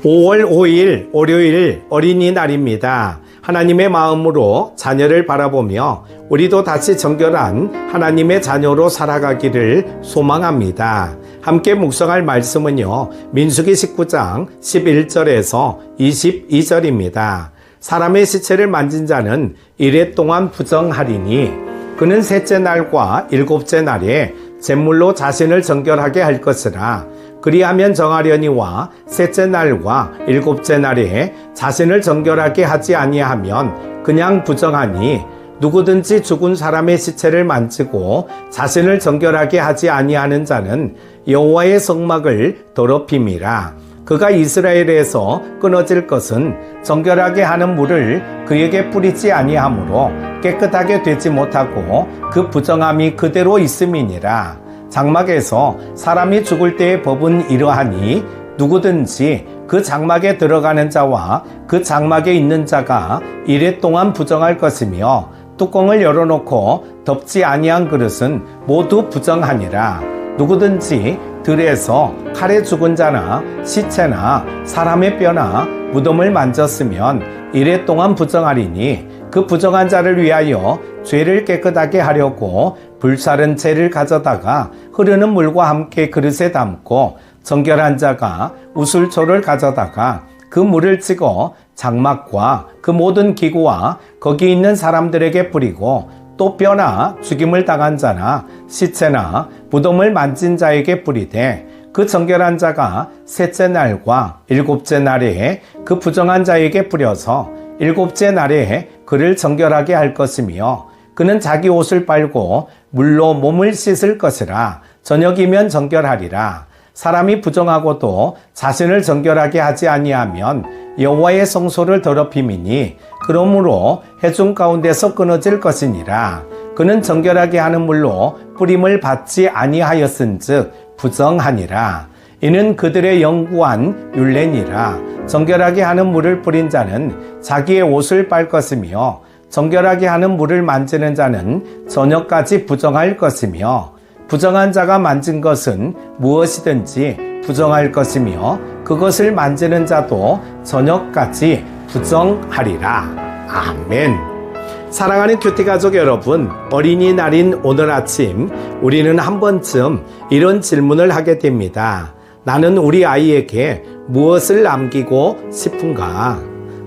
5월 5일 월요일 어린이날입니다. 하나님의 마음으로 자녀를 바라보며 우리도 다시 정결한 하나님의 자녀로 살아가기를 소망합니다. 함께 묵상할 말씀은요, 민수기 19장 11절에서 22절입니다. 사람의 시체를 만진 자는 이레 동안 부정하리니 그는 셋째 날과 일곱째 날에 제물로 자신을 정결하게 할 것이라. 그리하면 정하려니와 셋째 날과 일곱째 날에 자신을 정결하게 하지 아니하면 그냥 부정하니, 누구든지 죽은 사람의 시체를 만지고 자신을 정결하게 하지 아니하는 자는 여호와의 성막을 더럽힘이라. 그가 이스라엘에서 끊어질 것은 정결하게 하는 물을 그에게 뿌리지 아니하므로 깨끗하게 되지 못하고 그 부정함이 그대로 있음이니라. 장막에서 사람이 죽을 때의 법은 이러하니 누구든지 그 장막에 들어가는 자와 그 장막에 있는 자가 이레 동안 부정할 것이며, 뚜껑을 열어놓고 덮지 아니한 그릇은 모두 부정하니라. 누구든지 들에서 칼에 죽은 자나 시체나 사람의 뼈나 무덤을 만졌으면 이레 동안 부정하리니, 그 부정한 자를 위하여 죄를 깨끗하게 하려고 불사른 채를 가져다가 흐르는 물과 함께 그릇에 담고, 정결한 자가 우슬초를 가져다가 그 물을 찍어 장막과 그 모든 기구와 거기 있는 사람들에게 뿌리고, 또 뼈나 죽임을 당한 자나 시체나 무덤을 만진 자에게 뿌리되, 그 정결한 자가 셋째 날과 일곱째 날에 그 부정한 자에게 뿌려서 일곱째 날에 그를 정결하게 할 것이며, 그는 자기 옷을 빨고 물로 몸을 씻을 것이라. 저녁이면 정결하리라. 사람이 부정하고도 자신을 정결하게 하지 아니하면 여호와의 성소를 더럽힘이니, 그러므로 회중 가운데서 끊어질 것이니라. 그는 정결하게 하는 물로 뿌림을 받지 아니하였은즉 부정하니라. 이는 그들의 영구한 율례니라. 정결하게 하는 물을 뿌린 자는 자기의 옷을 빨 것이며, 정결하게 하는 물을 만지는 자는 저녁까지 부정할 것이며, 부정한 자가 만진 것은 무엇이든지 부정할 것이며, 그것을 만지는 자도 저녁까지 부정하리라. 아멘. 사랑하는 큐티 가족 여러분, 어린이날인 오늘 아침 우리는 한 번쯤 이런 질문을 하게 됩니다. 나는 우리 아이에게 무엇을 남기고 싶은가?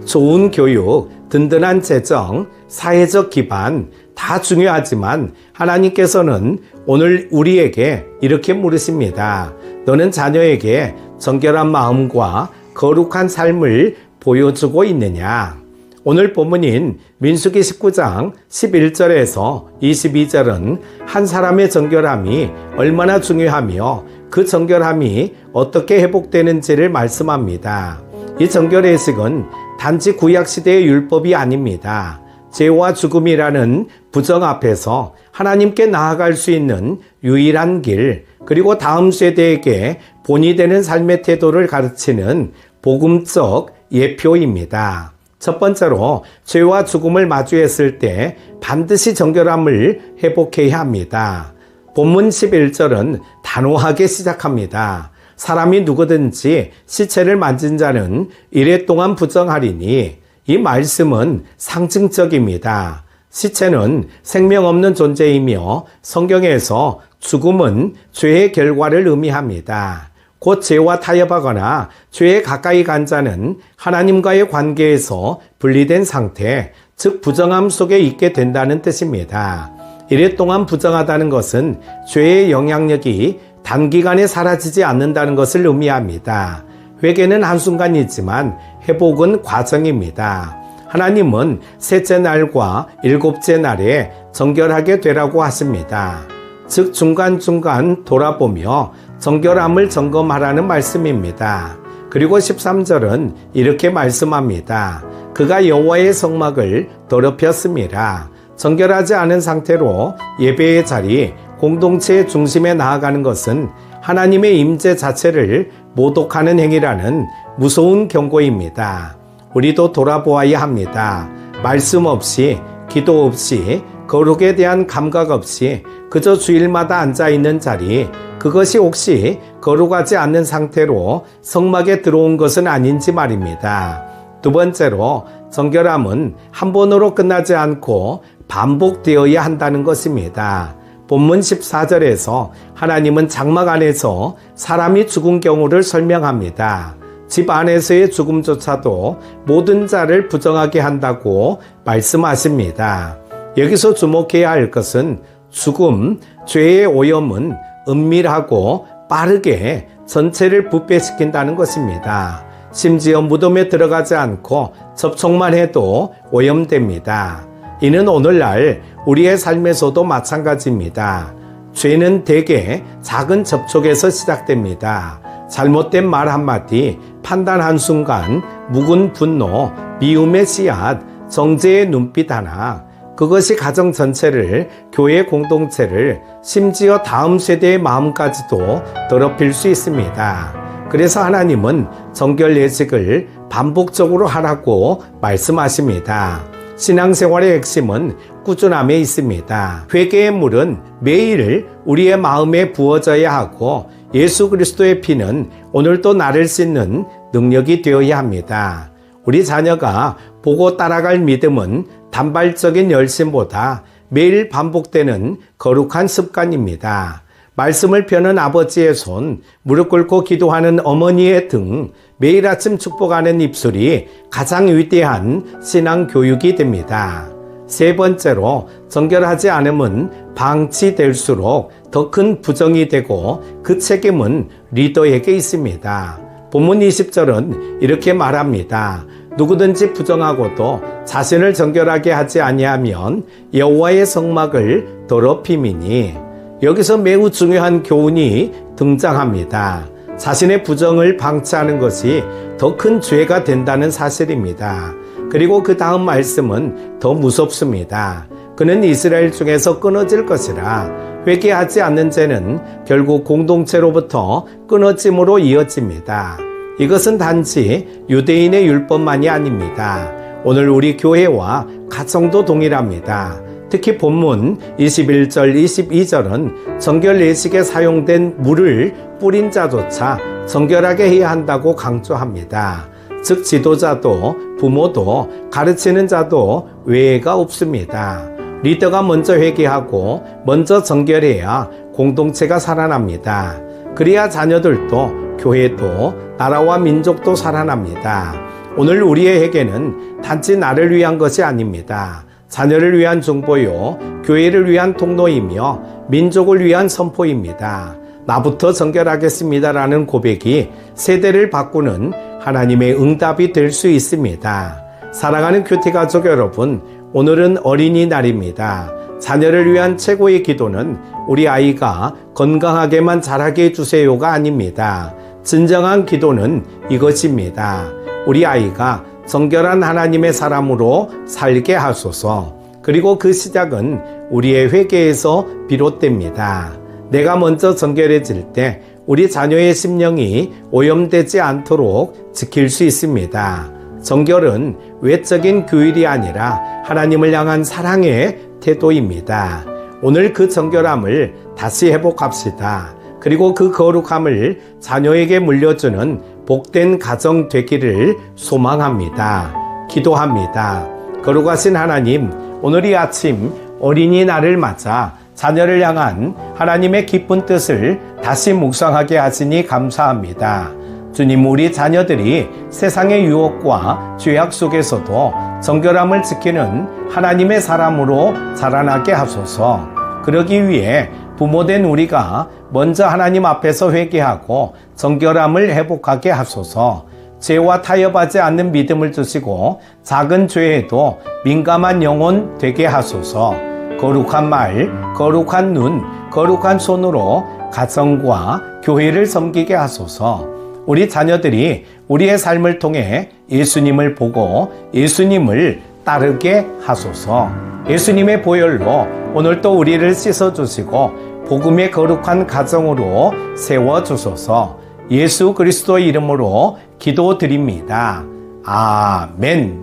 좋은 교육, 든든한 재정, 사회적 기반 다 중요하지만 하나님께서는 오늘 우리에게 이렇게 물으십니다. 너는 자녀에게 정결한 마음과 거룩한 삶을 보여주고 있느냐? 오늘 본문인 민수기 19장 11절에서 22절은 한 사람의 정결함이 얼마나 중요하며 그 정결함이 어떻게 회복되는지를 말씀합니다. 이 정결의식은 단지 구약시대의 율법이 아닙니다. 죄와 죽음이라는 부정 앞에서 하나님께 나아갈 수 있는 유일한 길, 그리고 다음 세대에게 본이 되는 삶의 태도를 가르치는 복음적 예표입니다. 첫 번째로 죄와 죽음을 마주했을 때 반드시 정결함을 회복해야 합니다. 본문 11절은 단호하게 시작합니다. 사람이 누구든지 시체를 만진 자는 이레 동안 부정하리니, 이 말씀은 상징적입니다. 시체는 생명 없는 존재이며 성경에서 죽음은 죄의 결과를 의미합니다. 곧 죄와 타협하거나 죄에 가까이 간 자는 하나님과의 관계에서 분리된 상태, 즉 부정함 속에 있게 된다는 뜻입니다. 이레 동안 부정하다는 것은 죄의 영향력이 단기간에 사라지지 않는다는 것을 의미합니다. 회개는 한순간이지만 회복은 과정입니다. 하나님은 셋째 날과 일곱째 날에 정결하게 되라고 하십니다. 즉 중간중간 돌아보며 정결함을 점검하라는 말씀입니다. 그리고 13절은 이렇게 말씀합니다. 그가 여호와의 성막을 더럽혔습니다. 정결하지 않은 상태로 예배의 자리, 공동체의 중심에 나아가는 것은 하나님의 임재 자체를 모독하는 행위라는 무서운 경고입니다. 우리도 돌아보아야 합니다. 말씀 없이, 기도 없이 거룩에 대한 감각 없이 그저 주일마다 앉아있는 자리, 그것이 혹시 거룩하지 않는 상태로 성막에 들어온 것은 아닌지 말입니다. 두 번째로 정결함은 한 번으로 끝나지 않고 반복되어야 한다는 것입니다. 본문 14절에서 하나님은 장막 안에서 사람이 죽은 경우를 설명합니다. 집 안에서의 죽음조차도 모든 자를 부정하게 한다고 말씀하십니다. 여기서 주목해야 할 것은 죽음, 죄의 오염은 은밀하고 빠르게 전체를 부패시킨다는 것입니다. 심지어 무덤에 들어가지 않고 접촉만 해도 오염됩니다. 이는 오늘날 우리의 삶에서도 마찬가지입니다. 죄는 대개 작은 접촉에서 시작됩니다. 잘못된 말 한마디, 판단 한순간, 묵은 분노, 미움의 씨앗, 정죄의 눈빛 하나, 그것이 가정 전체를, 교회 공동체를, 심지어 다음 세대의 마음까지도 더럽힐 수 있습니다. 그래서 하나님은 정결 예식을 반복적으로 하라고 말씀하십니다. 신앙생활의 핵심은 꾸준함에 있습니다. 회개의 물은 매일 우리의 마음에 부어져야 하고 예수 그리스도의 피는 오늘도 나를 씻는 능력이 되어야 합니다. 우리 자녀가 보고 따라갈 믿음은 단발적인 열심보다 매일 반복되는 거룩한 습관입니다. 말씀을 펴는 아버지의 손, 무릎 꿇고 기도하는 어머니의 등, 매일 아침 축복하는 입술이 가장 위대한 신앙 교육이 됩니다. 세 번째로 정결하지 않음은 방치될수록 더 큰 부정이 되고 그 책임은 리더에게 있습니다. 본문 20절은 이렇게 말합니다. 누구든지 부정하고도 자신을 정결하게 하지 아니하면 여호와의 성막을 더럽힘이니. 여기서 매우 중요한 교훈이 등장합니다. 자신의 부정을 방치하는 것이 더 큰 죄가 된다는 사실입니다. 그리고 그 다음 말씀은 더 무섭습니다. 그는 이스라엘 중에서 끊어질 것이라. 회개하지 않는 죄는 결국 공동체로부터 끊어짐으로 이어집니다. 이것은 단지 유대인의 율법만이 아닙니다. 오늘 우리 교회와 가정도 동일합니다. 특히 본문 21절, 22절은 정결 예식에 사용된 물을 뿌린 자조차 정결하게 해야 한다고 강조합니다. 즉 지도자도 부모도 가르치는 자도 외회가 없습니다. 리더가 먼저 회개하고 먼저 정결해야 공동체가 살아납니다. 그래야 자녀들도 교회도 나라와 민족도 살아납니다. 오늘 우리의 회개는 단지 나를 위한 것이 아닙니다. 자녀를 위한 중보요, 교회를 위한 통로이며 민족을 위한 선포입니다. 나부터 정결하겠습니다라는 고백이 세대를 바꾸는 하나님의 응답이 될 수 있습니다. 사랑하는 큐티 가족 여러분, 오늘은 어린이날입니다. 자녀를 위한 최고의 기도는 우리 아이가 건강하게만 자라게 해주세요가 아닙니다. 진정한 기도는 이것입니다. 우리 아이가 정결한 하나님의 사람으로 살게 하소서. 그리고 그 시작은 우리의 회개에서 비롯됩니다. 내가 먼저 정결해질 때 우리 자녀의 심령이 오염되지 않도록 지킬 수 있습니다. 정결은 외적인 규율이 아니라 하나님을 향한 사랑의 태도입니다. 오늘 그 정결함을 다시 회복합시다. 그리고 그 거룩함을 자녀에게 물려주는 복된 가정 되기를 소망합니다. 기도합니다. 거룩하신 하나님, 오늘 이 아침 어린이날을 맞아 자녀를 향한 하나님의 기쁜 뜻을 다시 묵상하게 하시니 감사합니다. 주님, 우리 자녀들이 세상의 유혹과 죄악 속에서도 정결함을 지키는 하나님의 사람으로 자라나게 하소서. 그러기 위해 부모된 우리가 먼저 하나님 앞에서 회개하고 정결함을 회복하게 하소서. 죄와 타협하지 않는 믿음을 주시고 작은 죄에도 민감한 영혼 되게 하소서. 거룩한 말, 거룩한 눈, 거룩한 손으로 가정과 교회를 섬기게 하소서. 우리 자녀들이 우리의 삶을 통해 예수님을 보고 예수님을 따르게 하소서. 예수님의 보혈로 오늘 또 우리를 씻어주시고 복음의 거룩한 가정으로 세워주소서. 예수 그리스도의 이름으로 기도드립니다. 아멘.